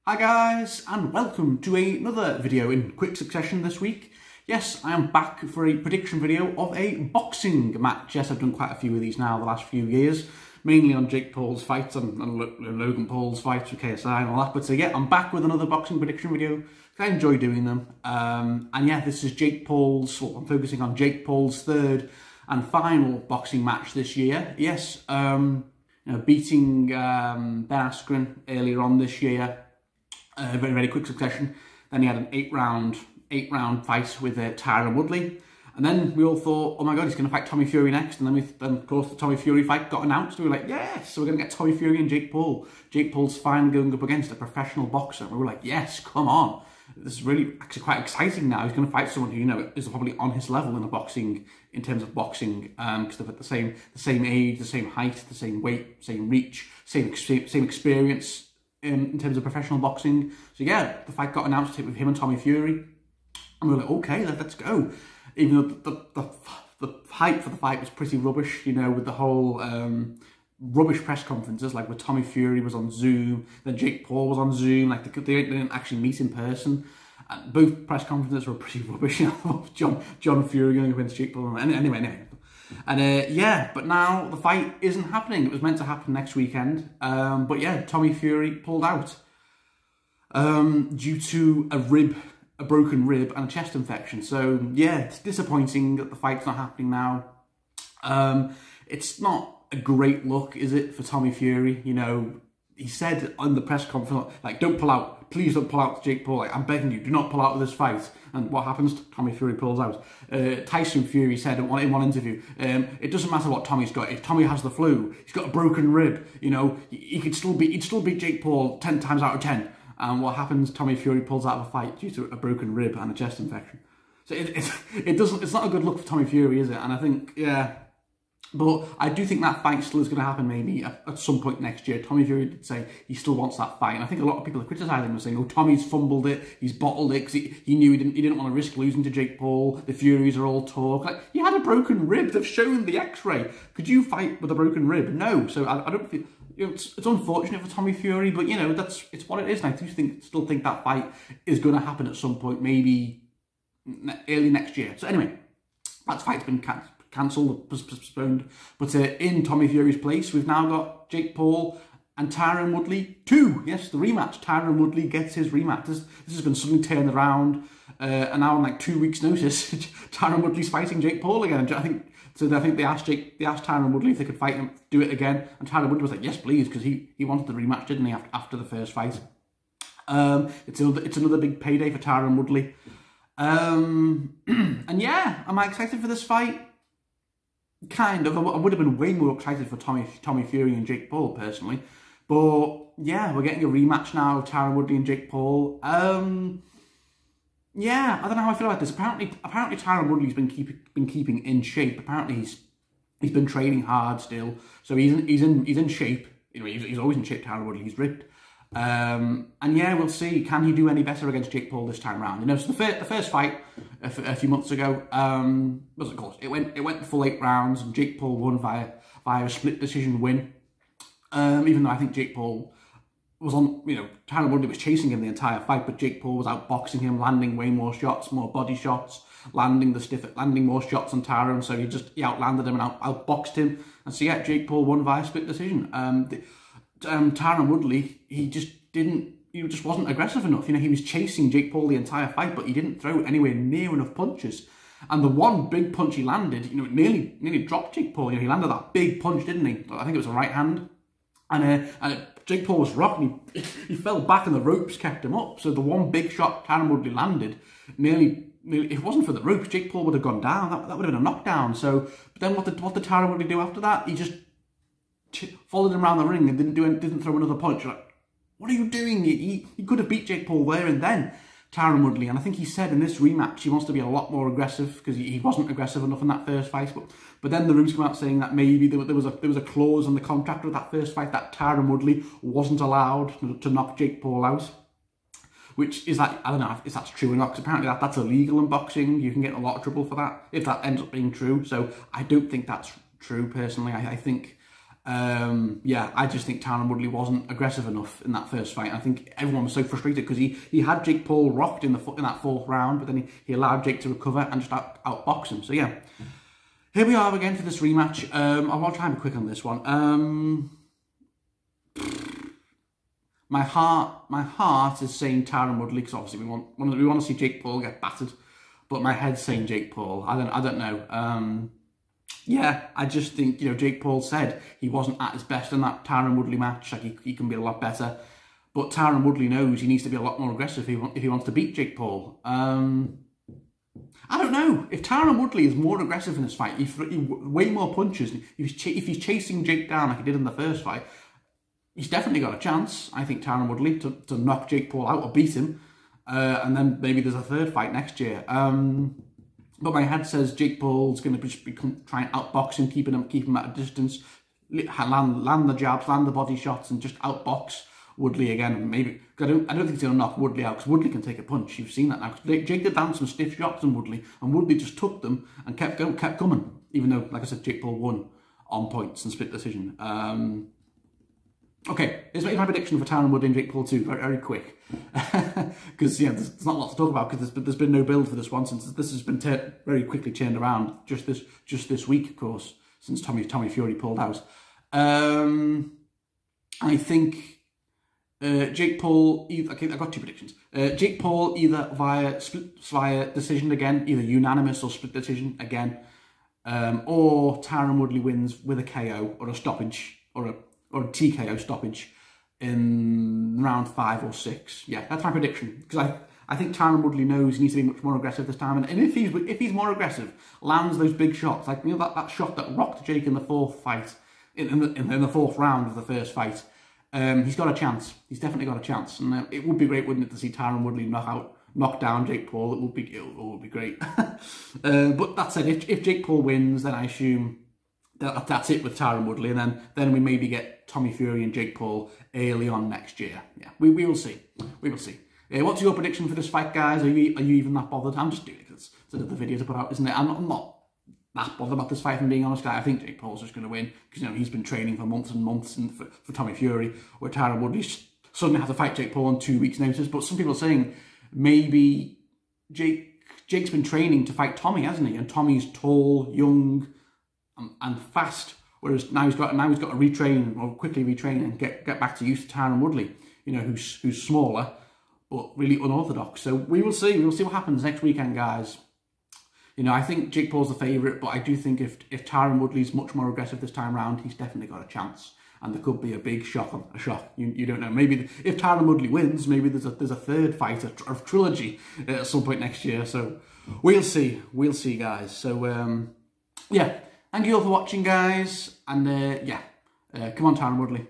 Hi guys, and welcome to another video in quick succession this week. Yes, I am back for a prediction video of a boxing match. Yes, I've done quite a few of these now the last few years, mainly on Jake Paul's fights and Logan Paul's fights with KSI and all that. But so yeah, I'm back with another boxing prediction video. I enjoy doing them. And yeah, this is Jake Paul's, well, I'm focusing on Jake Paul's third and final boxing match this year. Yes, beating Ben Askren earlier on this year. Very quick succession. Then he had an eight round fight with Tyron Woodley, and then we all thought, oh my god, he's going to fight Tommy Fury next. And then of course the Tommy Fury fight got announced. We were like, yes, so we're going to get Tommy Fury and Jake Paul. Jake Paul's finally going up against a professional boxer. We were like, yes, come on. This is really actually quite exciting now. He's going to fight someone who is probably on his level in terms of boxing, because they've got the same age, the same height, the same weight, same reach, same experience. In terms of professional boxing. So yeah, the fight got announced with him and Tommy Fury. And we were like, okay, let's go. Even though the hype for the fight was pretty rubbish, with the whole rubbish press conferences, like where Tommy Fury was on Zoom, then Jake Paul was on Zoom, like they didn't actually meet in person. And both press conferences were pretty rubbish, John Fury going against Jake Paul. Anyway. And yeah, but now the fight isn't happening. It was meant to happen next weekend. But yeah, Tommy Fury pulled out due to a broken rib and a chest infection. So yeah, it's disappointing that the fight's not happening now. It's not a great look, is it, for Tommy Fury? He said on the press conference, like, don't pull out. Please don't pull out, Jake Paul. Like, I'm begging you, do not pull out of this fight. And what happens? Tommy Fury pulls out. Tyson Fury said in one interview, it doesn't matter what Tommy's got. If Tommy has the flu, he's got a broken rib. He'd still beat Jake Paul 10 times out of 10. And what happens? Tommy Fury pulls out of a fight due to a broken rib and a chest infection. So it's not a good look for Tommy Fury, is it? And I think, yeah. But I do think that fight still is going to happen maybe at some point next year. Tommy Fury did say he still wants that fight. And I think a lot of people are criticising him and saying, oh, Tommy's fumbled it, he's bottled it, because he knew he didn't want to risk losing to Jake Paul. The Furies are all talk. Like, he had a broken rib. They've shown the x-ray. Could you fight with a broken rib? No. So I don't feel... it's unfortunate for Tommy Fury, but, it's what it is. And I do still think that fight is going to happen at some point, maybe early next year. So anyway, that fight's been cancelled, postponed. But in Tommy Fury's place, we've now got Jake Paul and Tyron Woodley 2. Yes, the rematch. Tyron Woodley gets his rematch. This has been suddenly turned around, and now on like 2 weeks' notice, Tyron Woodley's fighting Jake Paul again. I think they asked Tyron Woodley if they could fight him, do it again, and Tyron Woodley was like, yes, please, because he wanted the rematch, didn't he, after the first fight. It's another big payday for Tyron Woodley. And yeah, am I excited for this fight? Kind of. I would have been way more excited for Tommy Fury and Jake Paul, personally. But yeah, we're getting a rematch now of Tyron Woodley and Jake Paul. Yeah, I don't know how I feel about this. Apparently Tyron Woodley's been keeping in shape. Apparently he's been training hard still, so he's in shape. He's always in shape. Tyron Woodley, he's ripped. And yeah, we'll see. Can he do any better against Jake Paul this time round? So the first fight a few months ago, was of course it went the full 8 rounds, and Jake Paul won via a split decision win. Even though I think Jake Paul was on, Tyron Woodley was chasing him the entire fight, but Jake Paul was outboxing him, landing way more shots, more body shots, landing more shots on Tyron. So he outlanded him and outboxed him. And so yeah, Jake Paul won via split decision. Tyron Woodley, he just wasn't aggressive enough. He was chasing Jake Paul the entire fight, but he didn't throw anywhere near enough punches. And the one big punch he landed, it nearly dropped Jake Paul. He landed that big punch, didn't he? I think it was a right hand. And Jake Paul was rocking. He fell back and the ropes kept him up. So the one big shot Tyron Woodley landed, nearly if it wasn't for the ropes, Jake Paul would have gone down. That would have been a knockdown. So, but then what did Tyron Woodley do after that? He just followed him around the ring and didn't throw another punch. You're like, what are you doing? He could have beat Jake Paul there and then, Tyron Woodley. And I think he said in this rematch he wants to be a lot more aggressive, because he wasn't aggressive enough in that first fight. But then the rumours come out saying that maybe there was a clause in the contract with that first fight that Tyron Woodley wasn't allowed to knock Jake Paul out. Which is that, I don't know if that's true or not, because apparently that's illegal in boxing. You can get in a lot of trouble for that if that ends up being true. So I don't think that's true personally. I think Yeah, I just think Tyron Woodley wasn't aggressive enough in that first fight. I think everyone was so frustrated because he had Jake Paul rocked in that fourth round, but then he allowed Jake to recover and just outbox him. So yeah, here we are again for this rematch. I'll try and be quick on this one. My heart is saying Tyron Woodley because obviously we want to see Jake Paul get battered, but my head's saying Jake Paul. I don't know. Yeah, I just think, you know, Jake Paul said he wasn't at his best in that Tyron Woodley match. Like he can be a lot better, but Tyron Woodley knows he needs to be a lot more aggressive if he wants to beat Jake Paul. I don't know if Tyron Woodley is more aggressive in this fight. He way more punches. If he's chasing Jake down like he did in the first fight, he's definitely got a chance. I think Tyron Woodley to knock Jake Paul out or beat him, and then maybe there's a third fight next year. But my head says Jake Paul's going to just try and outbox him, keep him at a distance, land the jabs, land the body shots, and just outbox Woodley again. Maybe I don't think he's going to knock Woodley out because Woodley can take a punch. You've seen that now. Jake did land some stiff shots on Woodley, and Woodley just took them and kept coming. Even though, like I said, Jake Paul won on points and split decision. Okay, here's my prediction for Tyron Woodley and Jake Paul 2, very, very quick. Because, yeah, there's not a lot to talk about because there's been no build for this one since this has been very quickly turned around just this week, of course, since Tommy Fury pulled out. I think Jake Paul, okay, I've got two predictions. Jake Paul either via decision again, either unanimous or split decision again, or Tyron Woodley wins with a KO or a stoppage or a TKO stoppage in round 5 or 6. Yeah, that's my prediction because I think Tyron Woodley knows he needs to be much more aggressive this time, and if he's more aggressive, lands those big shots like, you know, that shot that rocked Jake in the fourth fight in the fourth round of the first fight, he's got a chance. He's definitely got a chance, and it would be great, wouldn't it, to see Tyron Woodley knock down Jake Paul? It would be great. But that said, if Jake Paul wins, then I assume that's it with Tyron Woodley, and then we maybe get Tommy Fury and Jake Paul early on next year. Yeah, we will see. We will see. What's your prediction for this fight, guys? Are you even that bothered? I'm just doing it because it's another video to put out, isn't it? I'm not that bothered about this fight, if I'm being honest. I think Jake Paul's just going to win because, you know, he's been training for months and months for Tommy Fury, where Tyron Woodley suddenly has to fight Jake Paul on 2 weeks' notice. But some people are saying maybe Jake's been training to fight Tommy, hasn't he? And Tommy's tall, young, and fast, whereas now he's got to retrain or quickly retrain and get back to used to Tyron Woodley, you know, who's smaller but really unorthodox. So we will see. We will see what happens next weekend, guys. You know, I think Jake Paul's the favourite, but I do think if Tyron Woodley's much more aggressive this time round, he's definitely got a chance, and there could be a big shock. You don't know. Maybe if Tyron Woodley wins, maybe there's a third fight, a trilogy at some point next year. So we'll see. We'll see, guys. So yeah. Thank you all for watching, guys, and yeah, come on, Tyron Woodley.